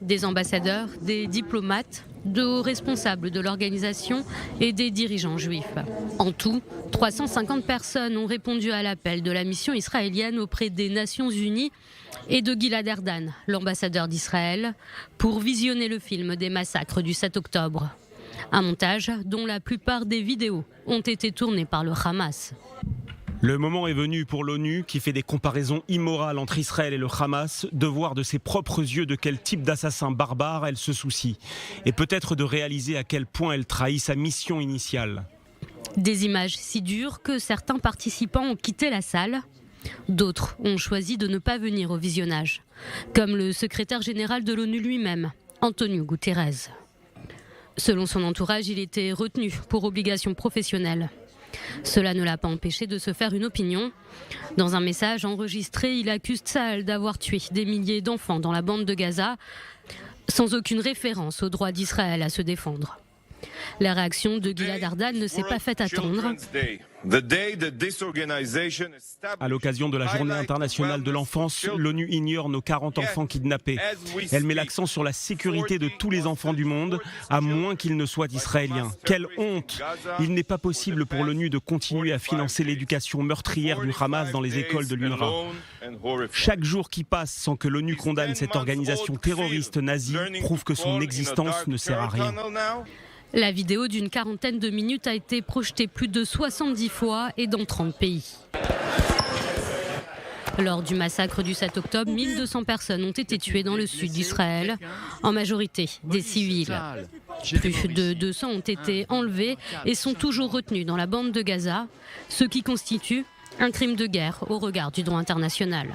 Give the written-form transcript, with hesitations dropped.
Des ambassadeurs, des diplomates, de hauts responsables de l'organisation et des dirigeants juifs. En tout, 350 personnes ont répondu à l'appel de la mission israélienne auprès des Nations Unies et de Gilad Erdan, l'ambassadeur d'Israël, pour visionner le film des massacres du 7 octobre. Un montage dont la plupart des vidéos ont été tournées par le Hamas. Le moment est venu pour l'ONU, qui fait des comparaisons immorales entre Israël et le Hamas, de voir de ses propres yeux de quel type d'assassin barbare elle se soucie, et peut-être de réaliser à quel point elle trahit sa mission initiale. Des images si dures que certains participants ont quitté la salle. D'autres ont choisi de ne pas venir au visionnage, comme le secrétaire général de l'ONU lui-même, Antonio Guterres. Selon son entourage, il était retenu pour obligation professionnelle. Cela ne l'a pas empêché de se faire une opinion. Dans un message enregistré, il accuse Tsahal d'avoir tué des milliers d'enfants dans la bande de Gaza, sans aucune référence au droit d'Israël à se défendre. La réaction de Gilad Erdan ne s'est pas fait attendre. À l'occasion de la Journée internationale de l'enfance, l'ONU ignore nos 40 enfants kidnappés. Elle met l'accent sur la sécurité de tous les enfants du monde, à moins qu'ils ne soient israéliens. Quelle honte! Il n'est pas possible pour l'ONU de continuer à financer l'éducation meurtrière du Hamas dans les écoles de l'UNRWA. Chaque jour qui passe sans que l'ONU condamne cette organisation terroriste nazie prouve que son existence ne sert à rien. La vidéo d'une quarantaine de minutes a été projetée plus de 70 fois et dans 30 pays. Lors du massacre du 7 octobre, 1200 personnes ont été tuées dans le sud d'Israël, en majorité des civils. Plus de 200 ont été enlevés et sont toujours retenus dans la bande de Gaza, ce qui constitue un crime de guerre au regard du droit international.